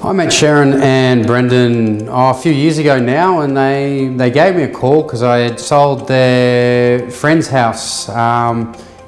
I met Cheryn and Brendon a few years ago now, and they gave me a call because I had sold their friend's house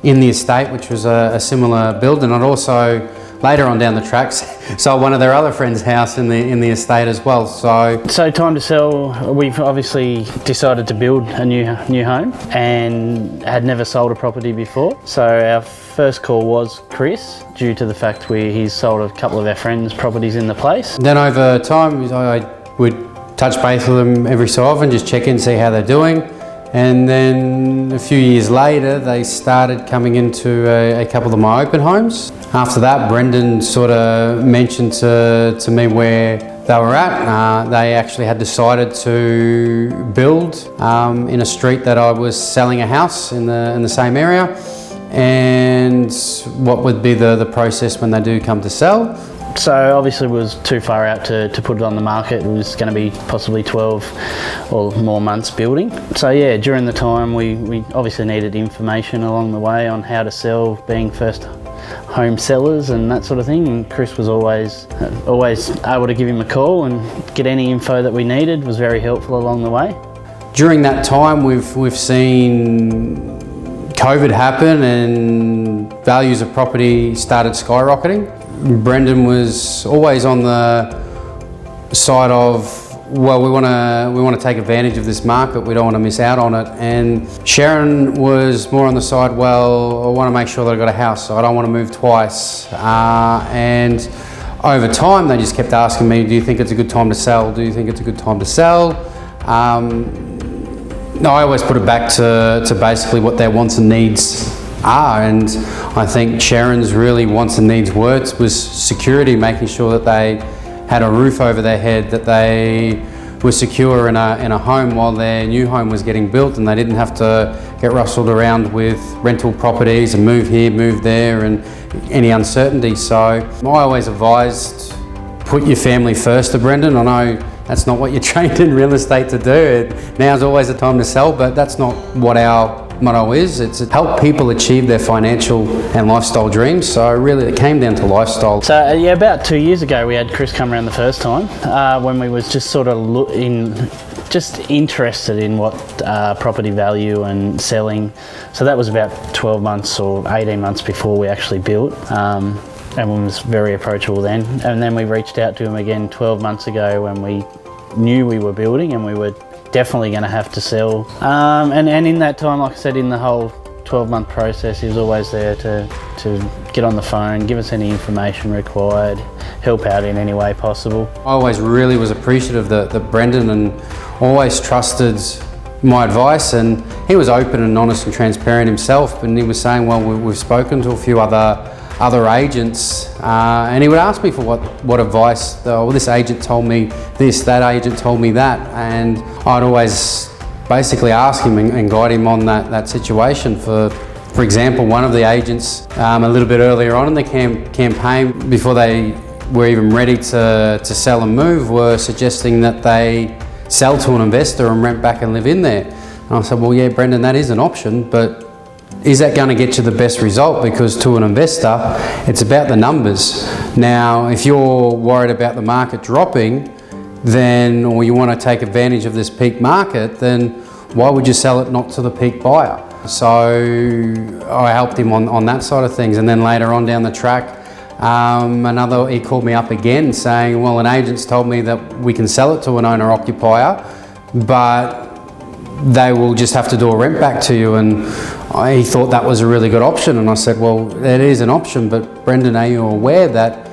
in the estate, which was a similar build, and I'd also later on down the tracks sold one of their other friend's house in the estate as well. So time to sell. We've obviously decided to build a new home and had never sold a property before. So our first call was Chris, due to the fact he's sold a couple of our friends' properties in the place. Then over time I would touch base with them every so often, just check in, see how they're doing. And then a few years later, they started coming into a couple of my open homes. After that, Brendon sort of mentioned to me where they were at. They actually had decided to build in a street that I was selling a house in the same area, and what would be the process when they do come to sell. So obviously it was too far out to put it on the market. It was going to be possibly 12 or more months building. So yeah, during the time we obviously needed information along the way on how to sell, being first home sellers and that sort of thing. And Chris was always able to give him a call and get any info that we needed. Was very helpful along the way. During that time we've seen COVID happen and values of property started skyrocketing. Brendon was always on the side of, well, we want to take advantage of this market, we don't want to miss out on it. And Cheryn was more on the side, well, I want to make sure that I got a house, so I don't want to move twice. And over time they just kept asking me, do you think it's a good time to sell? Do you think it's a good time to sell? No, I always put it back to basically what their wants and needs are, and I think Cheryn's really wants and needs was security, making sure that they had a roof over their head, that they were secure in a home while their new home was getting built, and they didn't have to get rustled around with rental properties and move here, move there, and any uncertainty. So I always advised, put your family first to Brendon. I know that's not what you're trained in real estate to do. Now's always the time to sell, but that's not what our motto is. It's to help people achieve their financial and lifestyle dreams. So really it came down to lifestyle. So yeah, about 2 years ago we had Chris come around the first time when we was just sort of interested in what property value and selling. So that was about 12 months or 18 months before we actually built. And we was very approachable then. And then we reached out to him again 12 months ago when we knew we were building and we were definitely going to have to sell. And in that time, like I said, in the whole 12-month process, he was always there to get on the phone, give us any information required, help out in any way possible. I always really was appreciative that Brendon and always trusted my advice, and he was open and honest and transparent himself, and he was saying, well, we've spoken to a few other agents, and he would ask me for what advice. Well, this agent told me this, that agent told me that, and I'd always basically ask him and guide him on that situation. For example, one of the agents a little bit earlier on in the campaign, before they were even ready to sell and move, were suggesting that they sell to an investor and rent back and live in there. And I said, well, yeah, Brendon, that is an option, but is that going to get you the best result? Because to an investor, it's about the numbers. Now, if you're worried about the market dropping, then, or you want to take advantage of this peak market, then why would you sell it not to the peak buyer? So I helped him on that side of things. And then later on down the track, he called me up again saying, well, an agent's told me that we can sell it to an owner-occupier, but they will just have to do a rent back to you. And he thought that was a really good option. And I said, well, it is an option, but Brendon, are you aware that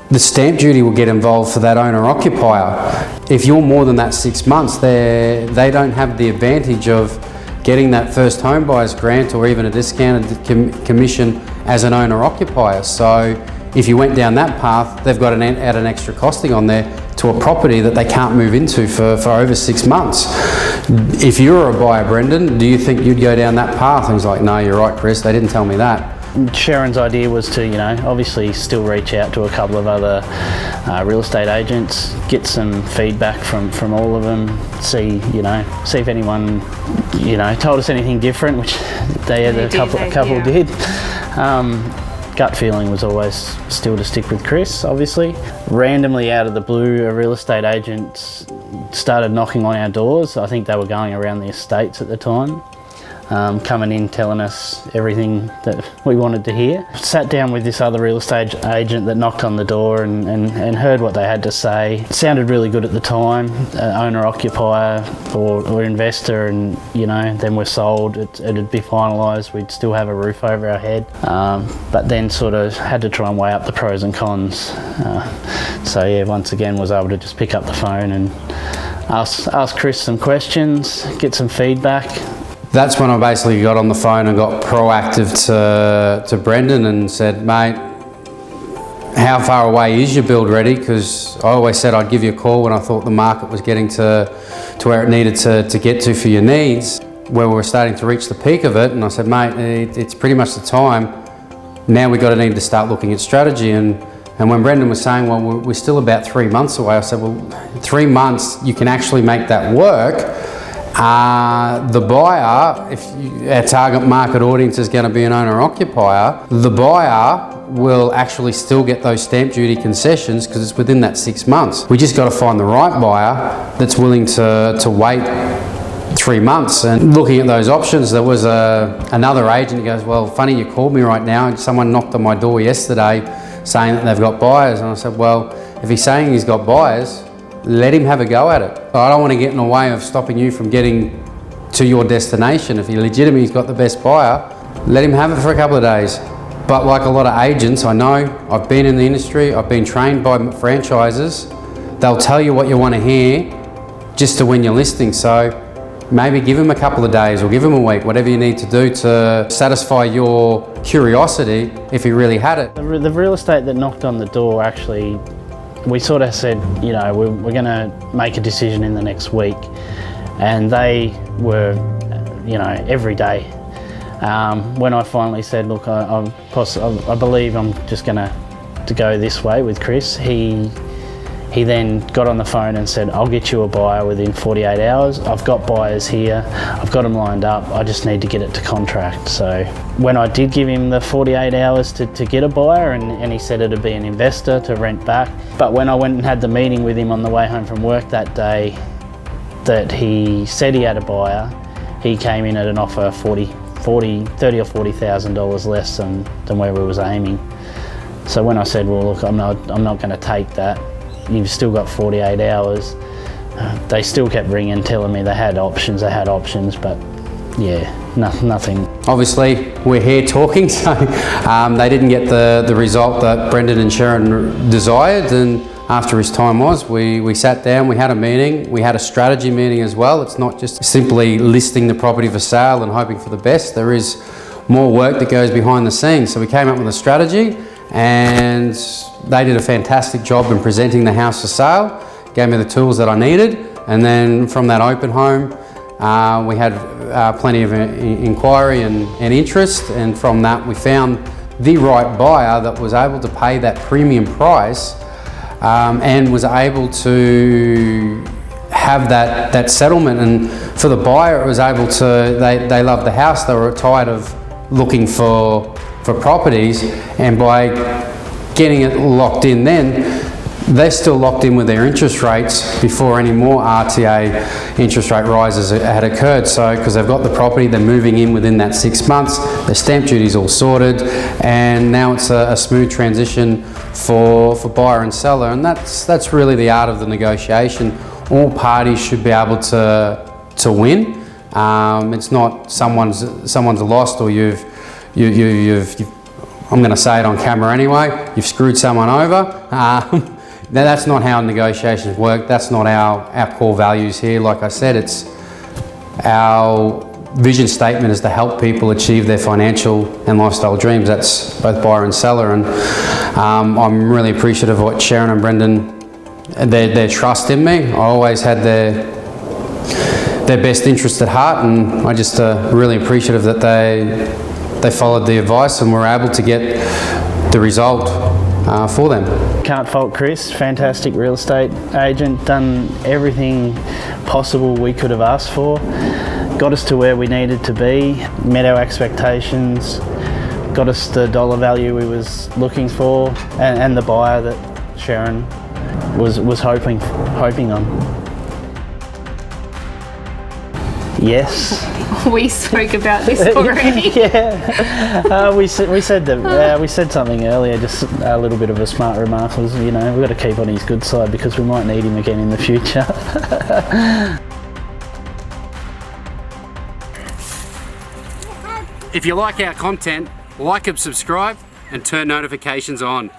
the stamp duty will get involved for that owner-occupier? If you're more than that 6 months, they don't have the advantage of getting that first home buyer's grant or even a discounted commission as an owner-occupier. So if you went down that path, they've got to add an extra costing on there to a property that they can't move into for over 6 months. If you were a buyer, Brendon, do you think you'd go down that path? And he's like, no, you're right, Chris, they didn't tell me that. Cheryn's idea was to, obviously still reach out to a couple of other real estate agents, get some feedback from all of them, see if anyone, told us anything different, which they had a couple did. gut feeling was always still to stick with Chris, obviously. Randomly out of the blue, a real estate agent started knocking on our doors. I think they were going around the estates at the time. Coming in telling us everything that we wanted to hear. Sat down with this other real estate agent that knocked on the door and heard what they had to say. It sounded really good at the time, owner-occupier or investor, and then we're sold, it'd be finalised, we'd still have a roof over our head. But then sort of had to try and weigh up the pros and cons. So yeah, once again was able to just pick up the phone and ask Chris some questions, get some feedback. That's when I basically got on the phone and got proactive to Brendon and said, mate, how far away is your build ready? Because I always said I'd give you a call when I thought the market was getting to where it needed to get to for your needs, where we were starting to reach the peak of it. And I said, mate, it's pretty much the time. Now we've got to need to start looking at strategy. And when Brendon was saying, well, we're still about 3 months away, I said, well, 3 months, you can actually make that work. The buyer, if our target market audience is going to be an owner-occupier, the buyer will actually still get those stamp duty concessions because it's within that 6 months. We just got to find the right buyer that's willing to wait 3 months. And looking at those options, there was another agent who goes, well, funny you called me right now. Someone knocked on my door yesterday saying that they've got buyers. And I said, well, if he's saying he's got buyers, let him have a go at it. I don't want to get in the way of stopping you from getting to your destination. If he legitimately got the best buyer, let him have it for a couple of days. But like a lot of agents, I know, I've been in the industry, I've been trained by franchises, they'll tell you what you want to hear just to win your listing. So maybe give him a couple of days or give him a week, whatever you need to do to satisfy your curiosity if he really had it. The real estate that knocked on the door, actually, we sort of said, we're going to make a decision in the next week. And they were, every day. When I finally said, look, I believe I'm just going to go this way with Chris, he then got on the phone and said, I'll get you a buyer within 48 hours. I've got buyers here. I've got them lined up. I just need to get it to contract. So when I did give him the 48 hours to get a buyer, and he said it'd be an investor to rent back. But when I went and had the meeting with him on the way home from work that day, that he said he had a buyer, he came in at an offer $30,000 or $40,000 less than where we was aiming. So when I said, well, look, I'm not going to take that. You've still got 48 hours. They still kept ringing, telling me they had options, but yeah, nothing. Obviously, we're here talking, so they didn't get the result that Brendon and Cheryn desired, and after his time we sat down, we had a meeting, we had a strategy meeting as well. It's not just simply listing the property for sale and hoping for the best. There is more work that goes behind the scenes. So we came up with a strategy, and they did a fantastic job in presenting the house for sale, gave me the tools that I needed, and then from that open home, we had plenty of inquiry and interest, and from that we found the right buyer that was able to pay that premium price and was able to have that settlement. And for the buyer, it was able to, they loved the house, they were tired of looking for properties, and by getting it locked in then, they're still locked in with their interest rates before any more RTA interest rate rises had occurred. So because they've got the property, they're moving in within that 6 months, the stamp duty's all sorted, and now it's a smooth transition for buyer and seller. And that's really the art of the negotiation. All parties should be able to win. It's not someone's lost, or you've I'm going to say it on camera anyway, you've screwed someone over. That's not how negotiations work. That's not our core values here. Like I said, it's our vision statement is to help people achieve their financial and lifestyle dreams. That's both buyer and seller. And I'm really appreciative of what Cheryn and Brendon, their trust in me. I always had their best interest at heart, and I just really appreciative that they followed the advice and were able to get the result for them. Can't fault Chris, fantastic real estate agent, done everything possible we could have asked for, got us to where we needed to be, met our expectations. got us the dollar value we was looking for, and the buyer that Cheryn was hoping on. Yes. We spoke about this already. Yeah, we said that. We said something earlier. Just a little bit of a smart remark was, we've got to keep on his good side because we might need him again in the future. If you like our content, like and subscribe and turn notifications on.